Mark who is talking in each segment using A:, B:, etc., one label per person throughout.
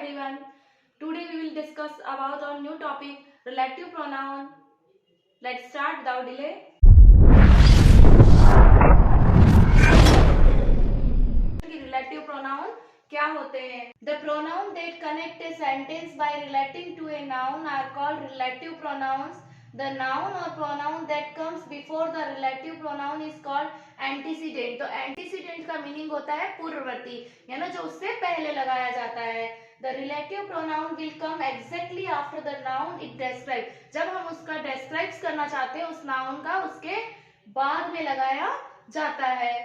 A: everyone. Today we will discuss about our new topic relative pronoun. Let's start without delay. Relative pronoun क्या होते हैं? The pronoun that connect a sentence by relating to a noun are called relative pronouns. The noun or pronoun that comes before the relative pronoun is called antecedent. तो antecedent का meaning होता है पूर्ववर्ती, यानी जो उससे पहले लगाया जाता है. The relative pronoun will come exactly after the noun it describes. जब हम उसका describes करना चाहते हैं उस noun का, उसके बाद में लगाया जाता है.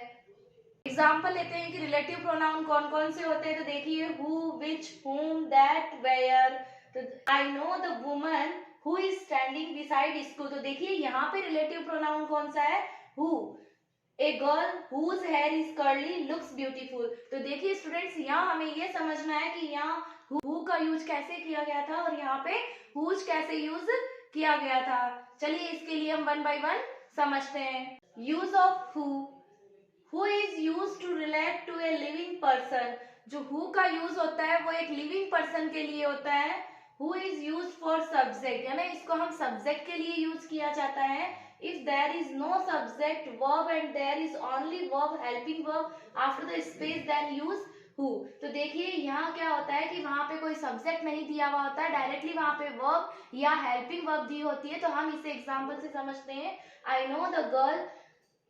A: एग्जाम्पल लेते हैं कि रिलेटिव प्रोनाउन कौन कौन से होते हैं. तो देखिए who, which, whom, that, where. तो I know the woman who is standing beside इसको. तो देखिए यहाँ पे रिलेटिव प्रोनाउन कौन सा है? Who. A girl whose hair is curly looks beautiful. तो देखिए स्टूडेंट्स, यहाँ हमें ये समझना है कि यहाँ हु का यूज कैसे किया गया था और यहाँ पे हुज कैसे यूज किया गया था. चलिए इसके लिए हम वन बाय वन समझते हैं. Use of who. Who is used to relate to a living person. जो who का यूज होता है वो एक लिविंग पर्सन के लिए होता है. Who is used for subject, यानी इसको हम सब्जेक्ट के लिए यूज किया जाता है. If there is no subject verb and there is only verb helping verb after the space then use who. तो देखिए यहाँ क्या होता है कि वहाँ पे कोई सब्जेक्ट नहीं दिया हुआ होता है, डायरेक्टली वहाँ पे वर्ब या हेल्पिंग वर्ब दी होती है. तो हम इसे एग्जाम्पल से समझते हैं. I know the girl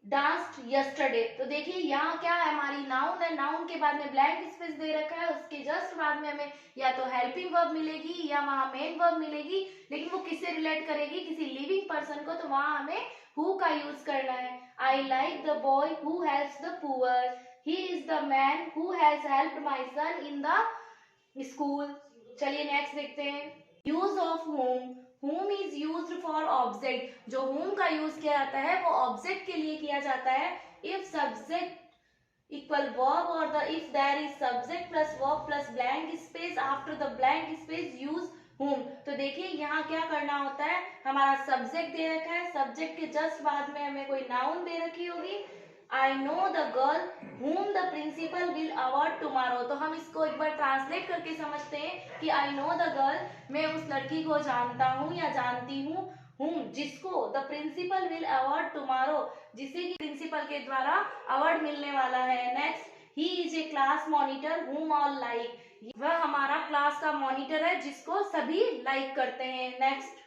A: danced yesterday. तो देखिए यहाँ क्या है, हमारी नाउन है. नाउन के बाद में ब्लैंक स्पेस दे रखा है, उसके जस्ट बाद में हमें या तो हेल्पिंग वर्ब मिलेगी या वहां मेन वर्ब मिलेगी, लेकिन वो किससे रिलेट करेगी? किसी लिविंग पर्सन को. तो वहां हमें हु का यूज करना है. I like the boy who helps the poor. He is the man who has helped my son in the school. चलिए नेक्स्ट देखते हैं. Use of home. whom is used for object. जो whom का use किया जाता है वो object के लिए किया जाता है. if subject equal verb or the if there is subject plus verb plus blank space after the blank space use whom. तो देखिए यहाँ क्या करना होता है, हमारा सब्जेक्ट दे रखा है, सब्जेक्ट के जस्ट बाद में हमें कोई नाउन दे रखी होगी. I know the girl whom the principal will award tomorrow. तो हम इसको एक बार ट्रांसलेट करके समझते हैं कि I know the girl, मैं उस लड़की को जानता हूँ या जानती हूँ, whom जिसको the principal will award tomorrow, जिसे कि प्रिंसिपल के द्वारा अवार्ड मिलने वाला है. Next, he is a class monitor whom all like. वह हमारा क्लास का मॉनिटर है जिसको सभी लाइक करते हैं. Next,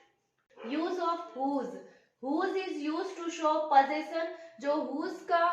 A: use of whose. whose is used to show possession. जो whose का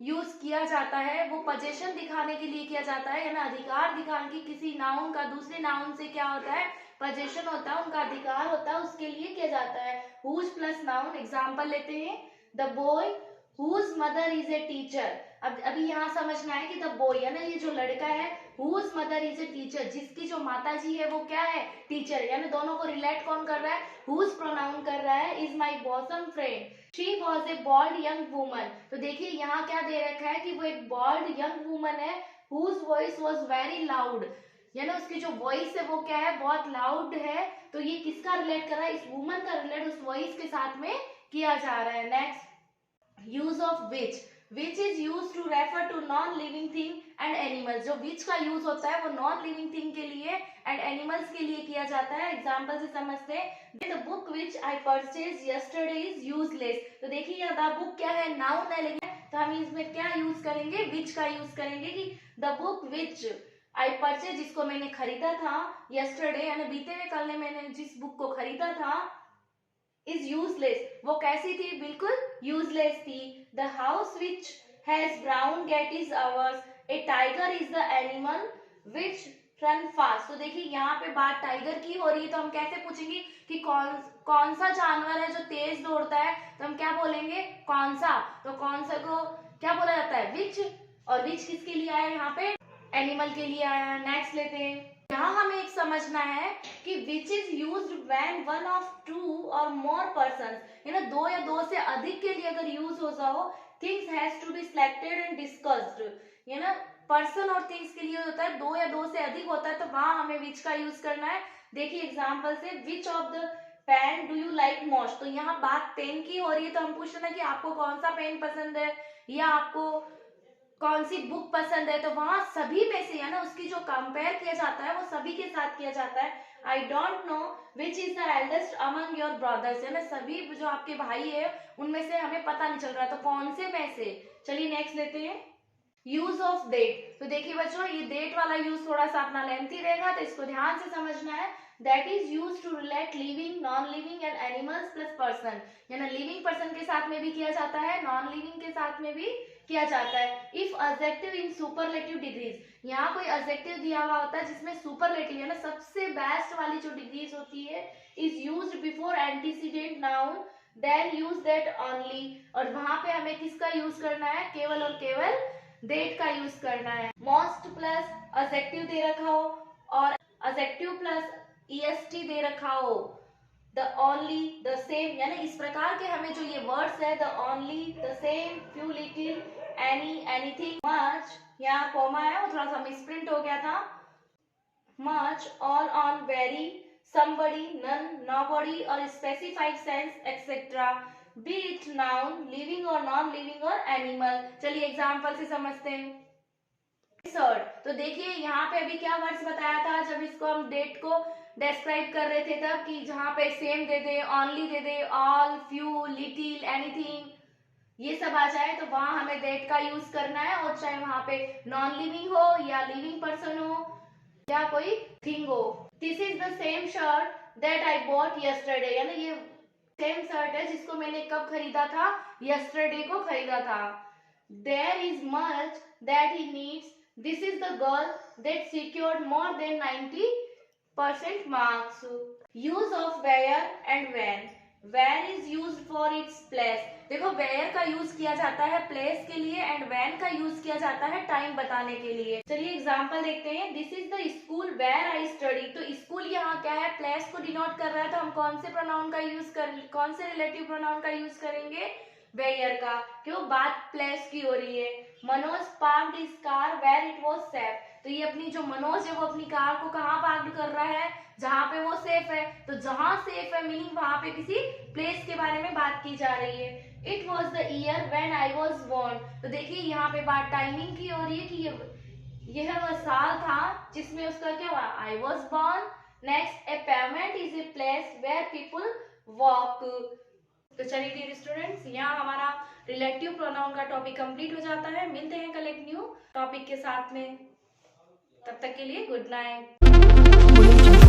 A: यूज किया जाता है वो पोजेशन दिखाने के लिए किया जाता है, यानी अधिकार दिखाने की. किसी नाउन का दूसरे नाउन से क्या होता है? पोजेशन होता है, उनका अधिकार होता है, उसके लिए किया जाता है. whose plus noun. एग्जांपल लेते हैं. The boy whose mother is a teacher. अब अभी यहाँ समझना है कि द बॉय यानी ये जो लड़का है, whose mother is a teacher, जिसकी जो माता जी है वो क्या है? टीचर. यानी दोनों को रिलेट कौन कर रहा है? whose प्रोनाउन कर रहा है. Is my bosom friend. She was a bold young woman. तो देखिए यहाँ क्या दे रखा है कि वो एक बॉल्ड यंग वुमन है. whose voice was very loud, यानी उसकी जो वॉइस है वो क्या है? बहुत लाउड है. तो ये किसका रिलेट कर रहा है? इस वुमन का रिलेट उस वॉइस के साथ में किया जा रहा है. Next, use of which. Which is use to refer to non living thing and animals. जो विच का यूज होता है वो नॉन लिविंग थिंग के लिए एंड एनिमल्स के लिए किया जाता है. एग्जाम्पल से समझते हैं. The book which I purchase yesterday is useless. तो देखिए यहाँ द बुक क्या है? नाउन है, लेकिन तो हम इसमें क्या यूज करेंगे? विच का यूज करेंगे कि the book which I purchase, जिसको मैंने खरीदा था, यस्टरडे यानी बीते हुए कल ने मैंने जिस बुक को खरीदा था, इज यूजलेस. वो कैसी थी? बिल्कुल यूजलेस थी. The house which has brown gate is ours. A tiger is the animal which run fast. तो देखिए यहाँ पे बात टाइगर की हो रही है, तो हम कैसे पूछेंगे कि कौन सा जानवर है जो तेज दौड़ता है? तो हम क्या बोलेंगे? कौन सा. तो कौन सा को क्या बोला जाता है? विच. और विच किसके लिए आया? यहाँ पे एनिमल के लिए आया. नेक्स्ट लेते हैं. यहाँ हमें एक समझना है कि which is used when one of two और मोर पर्सन्स, यानी दो या दो से अधिक के लिए अगर यूज हो जाओ. Things has to be selected and discussed, यानी पर्सन और थिंग्स के लिए होता है, दो या दो से अधिक होता है, तो वहां हमें विच का यूज करना है. देखिए एग्जाम्पल से, which of the pen do you like most. तो यहाँ बात पेन की हो रही है, तो हम पूछ रहे हैं कि आपको कौन सा पेन पसंद है, या आपको कौन सी बुक पसंद है, तो वहां सभी में से, यानी उसकी जो कंपेयर किया जाता है वो सभी के साथ किया जाता है। I don't know which is the eldest among your brothers, यानी सभी जो आपके भाई है उनमें से हमें पता नहीं चल रहा, तो कौन से में से। चलिए नेक्स्ट लेते हैं, यूज ऑफ देट। तो देखिए बच्चों, ये देट वाला यूज थोड़ा सा अपना लेंथी रहेगा, तो इसको ध्यान से समझना है। That is use to relate living, non living and animals plus person, यानी लिविंग पर्सन के साथ में भी किया जाता है, नॉन लिविंग के साथ में भी किया जाता है। If adjective in superlative degrees, यहाँ कोई एडजेक्टिव दिया हुआ होता है जिसमें सुपरलेटिव यानी सबसे बेस्ट वाली जो डिग्रीज होती है is used before antecedent noun, then use that only, और वहां पे हमें किसका यूज करना है, केवल और केवल देट का यूज करना है। मोस्ट प्लस एडजेक्टिव दे रखा हो और एडजेक्टिव प्लस ईएसटी दे रखा हो, द ओनली, द सेम, यानी इस प्रकार के हमें जो ये वर्ड्स है, the only, the same, few, little, any, anything, much, यहाँ कॉमा है वो थोड़ा सा मिसप्रिंट हो गया था, much, all, on, very, somebody, none, nobody और specified sense etc. be it noun, living or non-living or animal। चलिए एग्जाम्पल से समझते हैं। थर्ड, तो देखिए यहाँ पे अभी क्या वर्ड्स बताया था जब इसको हम डेट को डिस्क्राइब कर रहे थे तब, कि जहाँ पे same they they, only they they, all, few, little, anything, ये सब आ जाए तो वहां हमें डेट का यूज करना है, और चाहे वहां पे नॉन लिविंग हो या लिविंग पर्सन हो या कोई थिंग हो। This is the same shirt that I bought yesterday, यानी ये सेम शर्ट है जिसको मैंने कब खरीदा था, यस्टरडे को खरीदा था। There is much that he needs, this is the girl that secured more than 90% marks. Use of where and when, when is used for its place, देखो वेयर का यूज किया जाता है प्लेस के लिए एंड व्हेन का use किया जाता है टाइम बताने के लिए। चलिए एग्जांपल देखते हैं। This is the school where I study, तो स्कूल यहाँ क्या है, प्लेस को डिनोट कर रहा है, तो हम कौन से प्रोनाउन का यूज कर, कौन से रिलेटिव प्रोनाउन का यूज करेंगे, वेयर का, क्यों, बात प्लेस की हो रही है। Manoj parked his car where it was safe, तो ये अपनी जो मनोज है वो अपनी कार को कहाँ पार्क कर रहा है, जहाँ पे वो सेफ है, तो जहाँ सेफ है मीनिंग वहां पे किसी प्लेस के बारे में बात की जा रही है। It was the year when I was born, तो देखिए यहाँ पे बात टाइमिंग की हो रही है कि यह वह साल था जिसमें उसका क्या हुआ, I was born. Next, a pavement is a place where people walk. तो चलिए डियर स्टूडेंट्स, यहाँ हमारा रिलेटिव प्रोनाउन का टॉपिक कंप्लीट हो जाता है। मिलते हैं कल एक न्यू टॉपिक के साथ में, तब तक के लिए गुड नाइट।